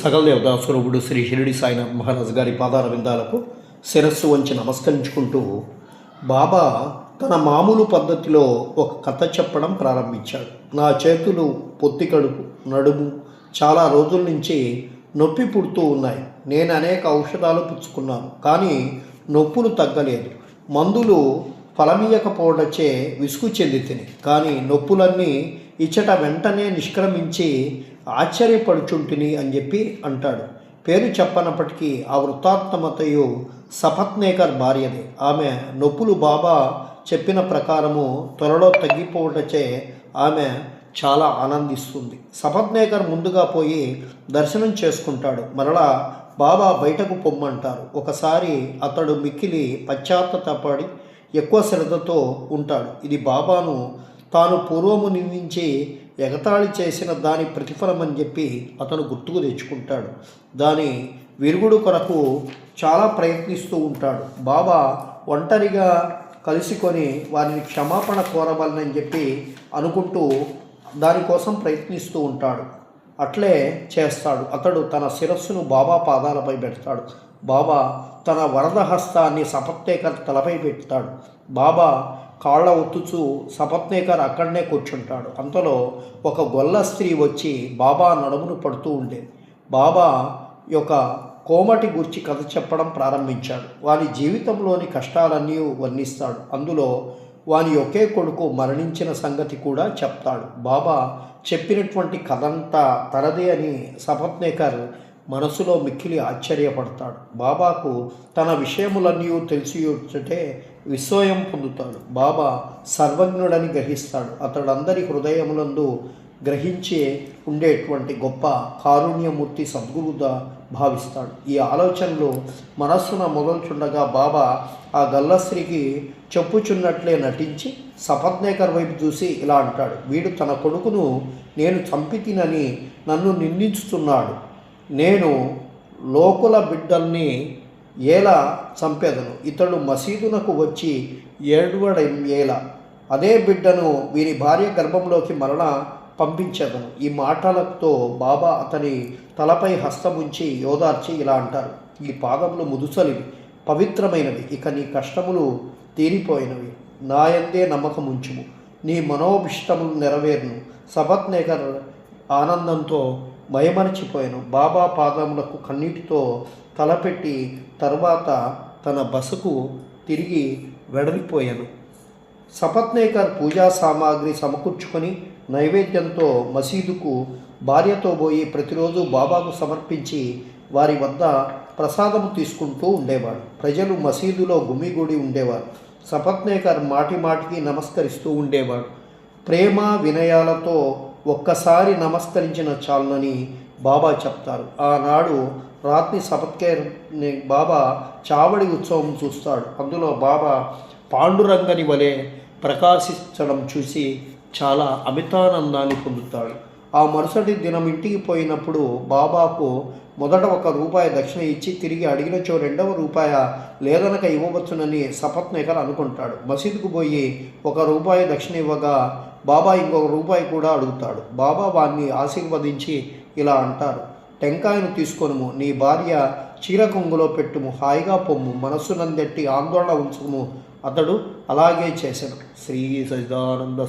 సకల దేవతా స్వరూపుడు శ్రీ షిరిడి సాయినాథ్ మహారాజ్ గారి పాదార విందాలకు శిరస్సు వంచి నమస్కరించుకుంటూ బాబా తన మామూలు పద్ధతిలో ఒక కథ చెప్పడం ప్రారంభించాడు. నా చేతులు, పొత్తి కడుపు, నడుము చాలా రోజుల నుంచి నొప్పి పుడుతూ ఉన్నాయి. నేను అనేక ఔషధాలు పుచ్చుకున్నాను, కానీ నొప్పులు తగ్గలేదు. మందులు ఫలమీయకపోవడచే విసుగు చెంది తిని, కానీ నొప్పులన్నీ ఇచ్చట వెంటనే నిష్క్రమించి ఆశ్చర్యపడుచుంటిని అని చెప్పి అంటాడు. పేరు చెప్పనప్పటికీ ఆ వృత్తాత్మతయు సపత్నేకర్ భార్యదే. ఆమె నొప్పులు బాబా చెప్పిన ప్రకారము త్వరలో తగ్గిపోవటచే ఆమె చాలా ఆనందిస్తుంది. సపత్నేకర్ ముందుగా పోయి దర్శనం చేసుకుంటాడు. మరలా బాబా బయటకు పొమ్మంటారు. ఒకసారి అతడు మిక్కిలి పశ్చాత్తాపడి ఎక్కువ శ్రద్ధతో ఉంటాడు. ఇది బాబాను తాను పూర్వము నిందించి ఎగతాళి చేసిన దాని ప్రతిఫలం అని చెప్పి అతను గుర్తుకు తెచ్చుకుంటాడు. దాని విరుగుడు కొరకు చాలా ప్రయత్నిస్తూ ఉంటాడు. బాబా ఒంటరిగా కలుసుకొని వారిని క్షమాపణ కోరవాలని చెప్పి అనుకుంటూ దానికోసం ప్రయత్నిస్తూ ఉంటాడు. అట్లే చేస్తాడు. అతడు తన శిరస్సును బాబా పాదాలపై పెడతాడు. బాబా తన వరద హస్తాన్ని సపత్నేకర్ తలపై పెడతాడు. బాబా కాళ్ళ ఒత్తుచూ సపత్నేకర్ అక్కడనే కూర్చుంటాడు. అంతలో ఒక గొల్ల స్త్రీ వచ్చి బాబా నడుమును పడుతూ ఉండేది. బాబా యొక్క కోమటి గురించి కథ చెప్పడం ప్రారంభించాడు. వారి జీవితంలోని కష్టాలన్నీ వర్ణిస్తాడు. అందులో వాని ఒకే కొడుకు మరణించిన సంగతి కూడా చెప్తాడు. బాబా చెప్పినటువంటి కథంతా తనదే అని సపత్నేకర్ మనసులో మిక్కిలి ఆశ్చర్యపడతాడు. బాబాకు తన విషయములన్నీ తెలిసిటే విస్మయం పొందుతాడు. బాబా సర్వజ్ఞుడని గ్రహిస్తాడు. అతడందరి హృదయములందు గ్రహించే ఉండేటువంటి గొప్ప కారుణ్యమూర్తి సద్గురుగా భావిస్తాడు. ఈ ఆలోచనలు మనస్సున మొదలుచుండగా బాబా ఆ గల్లస్త్రీకి చెప్పుచున్నట్లే నటించి సపత్నేకర్ వైపు చూసి ఇలా అంటాడు. వీడు తన కొడుకును నేను చంపితినని నన్ను నిందించుతున్నాడు. నేను లోకుల బిడ్డల్ని ఎలా చంపేదను? ఇతడు మసీదునకు వచ్చి ఏలా అదే బిడ్డను వీరి భార్య గర్భంలోకి మరలా పంపించేదను. ఈ మాటలతో బాబా అతని తలపై హస్తముంచి యోదార్చి ఇలా అంటారు. ఈ పాదములు ముదుసలివి, పవిత్రమైనవి. ఇక నీ కష్టములు తీరిపోయినవి. నాయందే నమ్మకం ఉంచుము. నీ మనోభిష్టములు నెరవేరును. సపత్నేకర్ ఆనందంతో భయమరిచిపోయాను. బాబా పాదములకు కన్నీటితో తలపెట్టి తర్వాత తన బసకు తిరిగి వెడలిపోయాను. సపత్నేకర్ పూజా సామాగ్రి సమకూర్చుకొని నైవేద్యంతో మసీదుకు భార్యతో పోయి ప్రతిరోజు బాబాకు సమర్పించి వారి వద్ద ప్రసాదము తీసుకుంటూ ఉండేవాడు. ప్రజలు మసీదులో గుమిగూడి ఉండేవారు. సపత్నేకర్ మాటి మాటికి నమస్కరిస్తూ ఉండేవాడు. ప్రేమ వినయాలతో ఒక్కసారి నమస్కరించిన చాలునని బాబా చెప్తారు. ఆనాడు రాత్రి సపత్నేకర్ని బాబా చావడి ఉత్సవం చూస్తాడు. అందులో బాబా పాండురంగని వలె ప్రకాశించడం చూసి చాలా అమితానందాన్ని పొందుతాడు. ఆ మరుసటి దినం ఇంటికి పోయినప్పుడు బాబాకు మొదట ₹1 దక్షిణ ఇచ్చి తిరిగి అడిగినచో ₹2 లేదనక ఇవ్వవచ్చునని సపత్నేకర్ అనుకుంటాడు. మసీదుకు పోయి ₹1 దక్షిణ ఇవ్వగా బాబా ₹1 కూడా అడుగుతాడు. బాబా వారిని ఆశీర్వదించి ఇలా అంటారు. టెంకాయను తీసుకొనుము, నీ భార్య చీర కొంగులో పెట్టుము, హాయిగా పొమ్ము, మనస్సునందెట్టి ఆందోళన ఉంచుము. అతడు అలాగే చేశాడు. శ్రీ సచిదానంద